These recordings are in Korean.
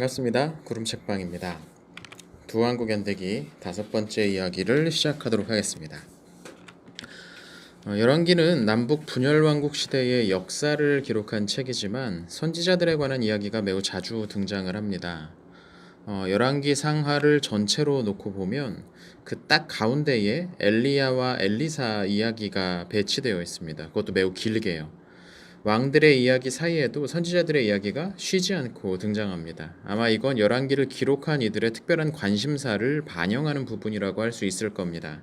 반갑습니다. 구름책방입니다. 두한국 연대기 5번째 이야기를 시작하도록 하겠습니다. 열왕기는 남북 분열왕국 시대의 역사를 기록한 책이지만 선지자들에 관한 이야기가 매우 자주 등장을 합니다. 열왕기 상하를 전체로 놓고 보면 그 딱 가운데에 엘리야와 엘리사 이야기가 배치되어 있습니다. 그것도 매우 길게요. 왕들의 이야기 사이에도 선지자들의 이야기가 쉬지 않고 등장합니다. 아마 이건 열왕기를 기록한 이들의 특별한 관심사를 반영하는 부분이라고 할 수 있을 겁니다.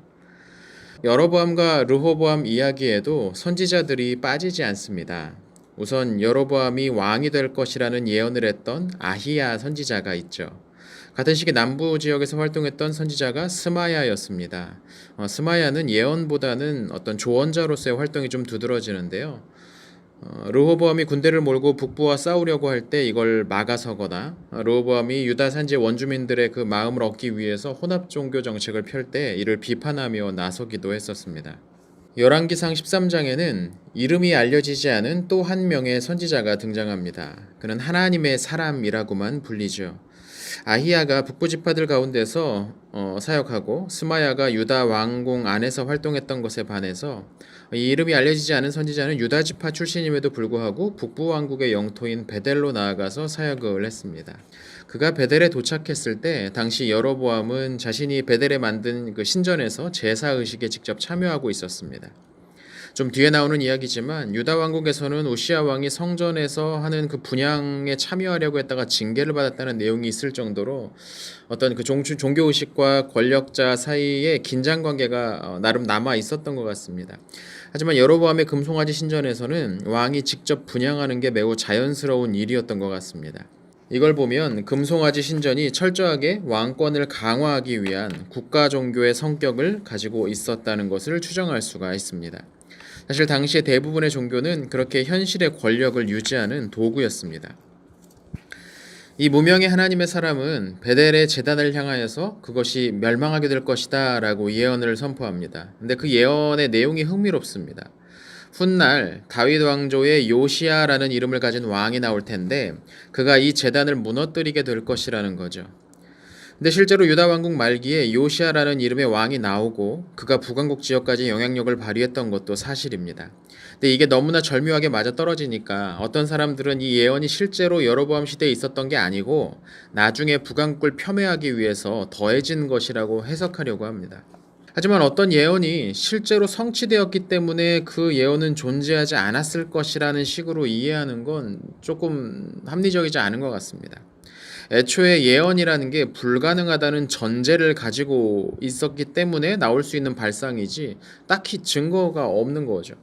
여로보암과 르호보암 이야기에도 선지자들이 빠지지 않습니다. 우선 여로보암이 왕이 될 것이라는 예언을 했던 아히야 선지자가 있죠. 같은 시기 남부 지역에서 활동했던 선지자가 스마야였습니다. 스마야는 예언보다는 어떤 조언자로서의 활동이 좀 두드러지는데요. 르호보암이 군대를 몰고 북부와 싸우려고 할 때 이걸 막아서거나 르호보암이 유다 산지 원주민들의 그 마음을 얻기 위해서 혼합 종교 정책을 펼 때 이를 비판하며 나서기도 했었습니다. 열왕기상 13장에는 이름이 알려지지 않은 또 한 명의 선지자가 등장합니다. 그는 하나님의 사람이라고만 불리죠. 아히야가 북부 지파들 가운데서 사역하고 스마야가 유다 왕궁 안에서 활동했던 것에 반해서 이 이름이 알려지지 않은 선지자는 유다 지파 출신임에도 불구하고 북부 왕국의 영토인 베델로 나아가서 사역을 했습니다. 그가 베델에 도착했을 때 당시 여로보암은 자신이 베델에 만든 그 신전에서 제사 의식에 직접 참여하고 있었습니다. 좀 뒤에 나오는 이야기지만 유다 왕국에서는 우시야 왕이 성전에서 하는 그 분향에 참여하려고 했다가 징계를 받았다는 내용이 있을 정도로 어떤 그 종교 의식과 권력자 사이에 긴장 관계가 나름 남아 있었던 것 같습니다. 하지만 여로보암의 금송아지 신전에서는 왕이 직접 분향하는 게 매우 자연스러운 일이었던 것 같습니다. 이걸 보면 금송아지 신전이 철저하게 왕권을 강화하기 위한 국가 종교의 성격을 가지고 있었다는 것을 추정할 수가 있습니다. 사실 당시의 대부분의 종교는 그렇게 현실의 권력을 유지하는 도구였습니다. 이 무명의 하나님의 사람은 베델의 제단을 향하여서 그것이 멸망하게 될 것이다 라고 예언을 선포합니다. 근데 그 예언의 내용이 흥미롭습니다. 훗날 다윗 왕조의 요시야라는 이름을 가진 왕이 나올 텐데 그가 이 제단을 무너뜨리게 될 것이라는 거죠. 근데 실제로 유다 왕국 말기에 요시야라는 이름의 왕이 나오고 그가 북왕국 지역까지 영향력을 발휘했던 것도 사실입니다. 근데 이게 너무나 절묘하게 맞아떨어지니까 어떤 사람들은 이 예언이 실제로 여로보암 시대에 있었던 게 아니고 나중에 북왕국을 폄훼하기 위해서 더해진 것이라고 해석하려고 합니다. 하지만 어떤 예언이 실제로 성취되었기 때문에 그 예언은 존재하지 않았을 것이라는 식으로 이해하는 건 조금 합리적이지 않은 것 같습니다. 애초에 예언이라는 게 불가능하다는 전제를 가지고 있었기 때문에 나올 수 있는 발상이지 딱히 증거가 없는 거죠.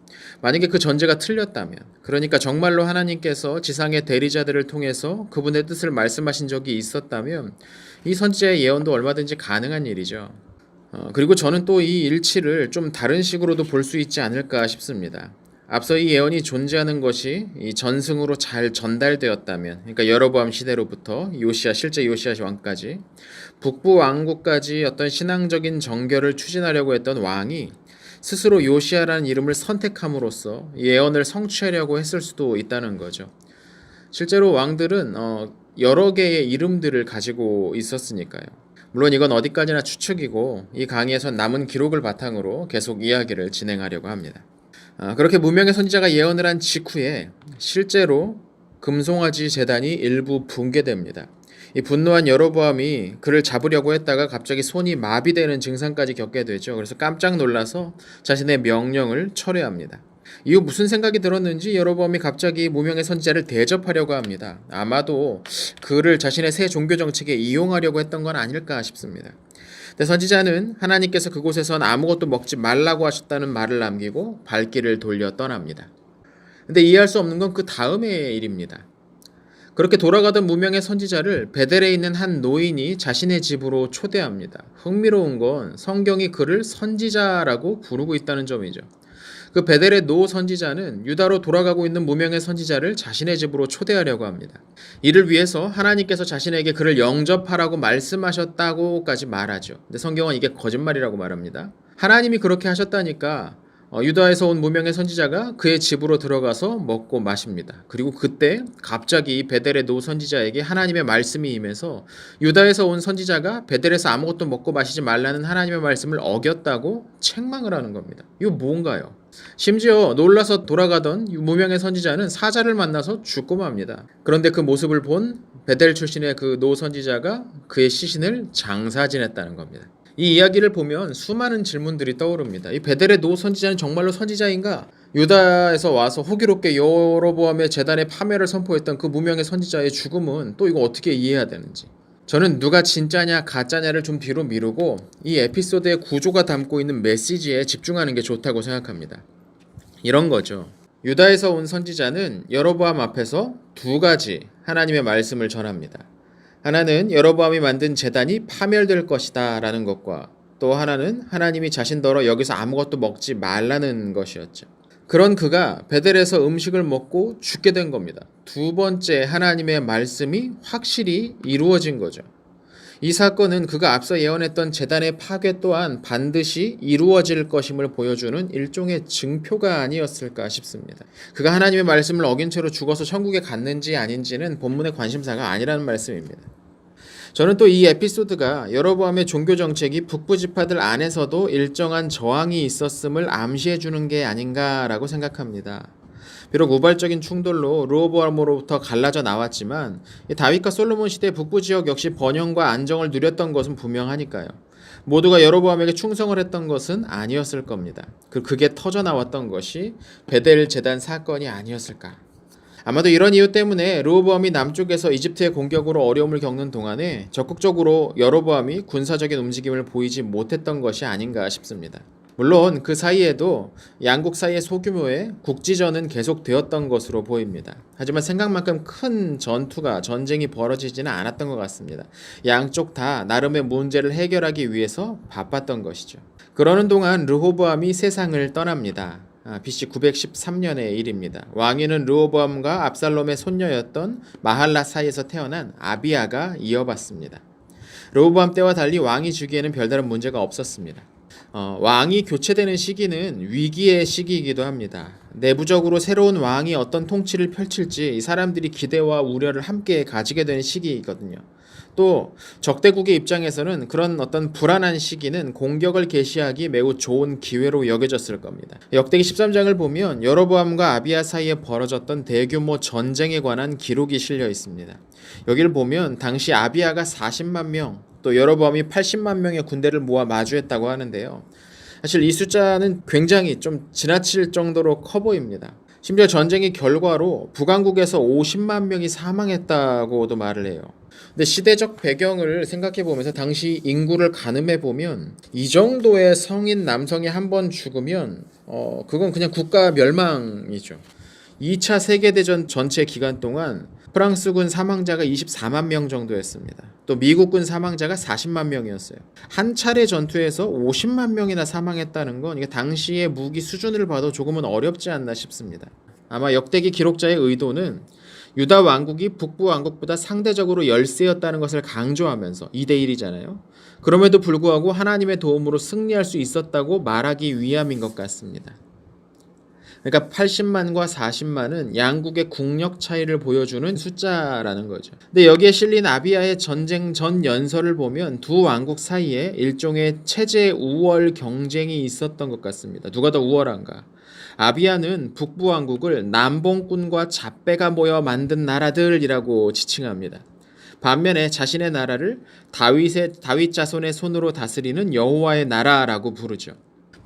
만약에 그 전제가 틀렸다면, 그러니까 정말로 하나님께서 지상의 대리자들을 통해서 그분의 뜻을 말씀하신 적이 있었다면 이 선지자의 예언도 얼마든지 가능한 일이죠. 그리고 저는 또 이 일치를 좀 다른 식으로도 볼 수 있지 않을까 싶습니다. 앞서 이 예언이 존재하는 것이 이 전승으로 잘 전달되었다면, 그러니까 여로보암 시대로부터 실제 요시야 왕까지 북부 왕국까지 어떤 신앙적인 정결을 추진하려고 했던 왕이 스스로 요시야라는 이름을 선택함으로써 예언을 성취하려고 했을 수도 있다는 거죠. 실제로 왕들은 여러 개의 이름들을 가지고 있었으니까요. 물론 이건 어디까지나 추측이고 이 강의에서 남은 기록을 바탕으로 계속 이야기를 진행하려고 합니다. 그렇게 무명의 선지자가 예언을 한 직후에 실제로 금송아지 제단이 일부 붕괴됩니다. 이 분노한 여로보암이 그를 잡으려고 했다가 갑자기 손이 마비되는 증상까지 겪게 되죠. 그래서 깜짝 놀라서 자신의 명령을 철회합니다. 이후 무슨 생각이 들었는지 여로보암이 갑자기 무명의 선지자를 대접하려고 합니다. 아마도 그를 자신의 새 종교 정책에 이용하려고 했던 건 아닐까 싶습니다. 근데 선지자는 하나님께서 그곳에선 아무것도 먹지 말라고 하셨다는 말을 남기고 발길을 돌려 떠납니다. 근데 이해할 수 없는 건 그 다음의 일입니다. 그렇게 돌아가던 무명의 선지자를 베델에 있는 한 노인이 자신의 집으로 초대합니다. 흥미로운 건 성경이 그를 선지자라고 부르고 있다는 점이죠. 그 베델의 노 선지자는 유다로 돌아가고 있는 무명의 선지자를 자신의 집으로 초대하려고 합니다. 이를 위해서 하나님께서 자신에게 그를 영접하라고 말씀하셨다고까지 말하죠. 근데 성경은 이게 거짓말이라고 말합니다. 하나님이 그렇게 하셨다니까 유다에서 온 무명의 선지자가 그의 집으로 들어가서 먹고 마십니다. 그리고 그때 갑자기 베델의 노 선지자에게 하나님의 말씀이 임해서 유다에서 온 선지자가 베델에서 아무것도 먹고 마시지 말라는 하나님의 말씀을 어겼다고 책망을 하는 겁니다. 이거 뭔가요? 심지어 놀라서 돌아가던 무명의 선지자는 사자를 만나서 죽고 맙니다. 그런데 그 모습을 본 베델 출신의 그 노 선지자가 그의 시신을 장사 지냈다는 겁니다. 이 이야기를 보면 수많은 질문들이 떠오릅니다. 이 베델의 노 선지자는 정말로 선지자인가? 유다에서 와서 호기롭게 여로보암의 제단의 파멸을 선포했던 그 무명의 선지자의 죽음은 또 이거 어떻게 이해해야 되는지. 저는 누가 진짜냐 가짜냐를 좀 뒤로 미루고 이 에피소드의 구조가 담고 있는 메시지에 집중하는 게 좋다고 생각합니다. 이런 거죠. 유다에서 온 선지자는 여로보암 앞에서 두 가지 하나님의 말씀을 전합니다. 하나는 여로보암이 만든 제단이 파멸될 것이다 라는 것과 또 하나는 하나님이 자신더러 여기서 아무것도 먹지 말라는 것이었죠. 그런 그가 베델에서 음식을 먹고 죽게 된 겁니다. 두 번째 하나님의 말씀이 확실히 이루어진 거죠. 이 사건은 그가 앞서 예언했던 제단의 파괴 또한 반드시 이루어질 것임을 보여주는 일종의 증표가 아니었을까 싶습니다. 그가 하나님의 말씀을 어긴 채로 죽어서 천국에 갔는지 아닌지는 본문의 관심사가 아니라는 말씀입니다. 저는 또 이 에피소드가 여로보암의 종교 정책이 북부 지파들 안에서도 일정한 저항이 있었음을 암시해 주는 게 아닌가라고 생각합니다. 비록 우발적인 충돌로 르호보암으로부터 갈라져 나왔지만 다윗과 솔로몬 시대 북부 지역 역시 번영과 안정을 누렸던 것은 분명하니까요. 모두가 여로보암에게 충성을 했던 것은 아니었을 겁니다. 그게 터져 나왔던 것이 베델 제단 사건이 아니었을까. 아마도 이런 이유 때문에 르호보암이 남쪽에서 이집트의 공격으로 어려움을 겪는 동안에 적극적으로 여로보암이 군사적인 움직임을 보이지 못했던 것이 아닌가 싶습니다. 물론 그 사이에도 양국 사이의 소규모의 국지전은 계속되었던 것으로 보입니다. 하지만 생각만큼 큰 전쟁이 벌어지지는 않았던 것 같습니다. 양쪽 다 나름의 문제를 해결하기 위해서 바빴던 것이죠. 그러는 동안 르호보암이 세상을 떠납니다. BC 913년의 일입니다. 왕위는 르호보암과 압살롬의 손녀였던 마할라 사이에서 태어난 아비야가 이어받습니다. 르호보암 때와 달리 왕이 주기에는 별다른 문제가 없었습니다. 왕이 교체되는 시기는 위기의 시기이기도 합니다. 내부적으로 새로운 왕이 어떤 통치를 펼칠지 사람들이 기대와 우려를 함께 가지게 되는 시기이거든요. 또 적대국의 입장에서는 그런 어떤 불안한 시기는 공격을 개시하기 매우 좋은 기회로 여겨졌을 겁니다. 역대기 13장을 보면 여로보암과 아비야 사이에 벌어졌던 대규모 전쟁에 관한 기록이 실려 있습니다. 여기를 보면 당시 아비야가 40만 명, 또 여로보암이 80만 명의 군대를 모아 마주했다고 하는데요. 사실 이 숫자는 굉장히 좀 지나칠 정도로 커 보입니다. 심지어 전쟁의 결과로 북왕국에서 50만 명이 사망했다고도 말을 해요. 근데 시대적 배경을 생각해 보면서 당시 인구를 가늠해 보면 이 정도의 성인 남성이 한 번 죽으면 그건 그냥 국가 멸망이죠. 2차 세계대전 전체 기간 동안 프랑스군 사망자가 24만 명 정도였습니다. 또 미국군 사망자가 40만 명이었어요. 한 차례 전투에서 50만 명이나 사망했다는 건 이게 당시의 무기 수준을 봐도 조금은 어렵지 않나 싶습니다. 아마 역대기 기록자의 의도는 유다 왕국이 북부 왕국보다 상대적으로 열세였다는 것을 강조하면서 2대1이잖아요. 그럼에도 불구하고 하나님의 도움으로 승리할 수 있었다고 말하기 위함인 것 같습니다. 그러니까 80만과 40만은 양국의 국력 차이를 보여주는 숫자라는 거죠. 근데 여기에 실린 아비야의 전쟁 전 연설을 보면 두 왕국 사이에 일종의 체제 우월 경쟁이 있었던 것 같습니다. 누가 더 우월한가? 아비야는 북부 왕국을 남봉꾼과 잡배가 모여 만든 나라들이라고 지칭합니다. 반면에 자신의 나라를 다윗 자손의 손으로 다스리는 여호와의 나라라고 부르죠.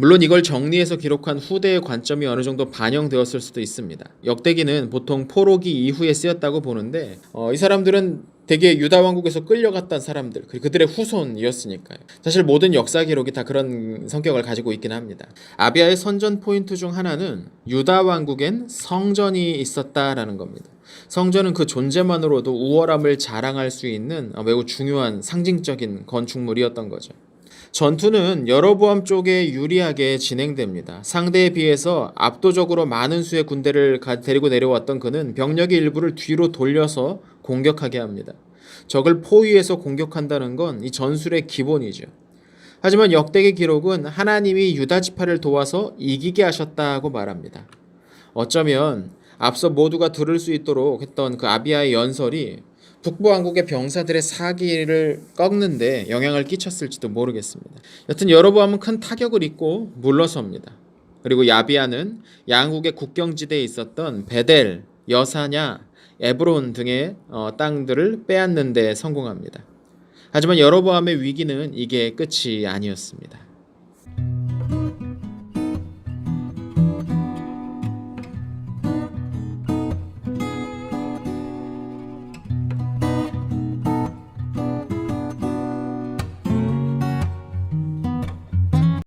물론 이걸 정리해서 기록한 후대의 관점이 어느 정도 반영되었을 수도 있습니다. 역대기는 보통 포로기 이후에 쓰였다고 보는데 이 사람들은 대개 유다 왕국에서 끌려갔던 사람들, 그들의 후손이었으니까요. 사실 모든 역사 기록이 다 그런 성격을 가지고 있긴 합니다. 아비야의 선전 포인트 중 하나는 유다 왕국엔 성전이 있었다라는 겁니다. 성전은 그 존재만으로도 우월함을 자랑할 수 있는 매우 중요한 상징적인 건축물이었던 거죠. 전투는 여로보암 쪽에 유리하게 진행됩니다. 상대에 비해서 압도적으로 많은 수의 군대를 데리고 내려왔던 그는 병력의 일부를 뒤로 돌려서 공격하게 합니다. 적을 포위해서 공격한다는 건 이 전술의 기본이죠. 하지만 역대기 기록은 하나님이 유다 지파를 도와서 이기게 하셨다고 말합니다. 어쩌면 앞서 모두가 들을 수 있도록 했던 그 아비야의 연설이 북부 왕국의 병사들의 사기를 꺾는데 영향을 끼쳤을지도 모르겠습니다. 여튼 여로보암은 큰 타격을 입고 물러섭니다. 그리고 야비야는 양국의 국경지대에 있었던 베델, 여사냐, 에브론 등의 땅들을 빼앗는 데 성공합니다. 하지만 여로보암의 위기는 이게 끝이 아니었습니다.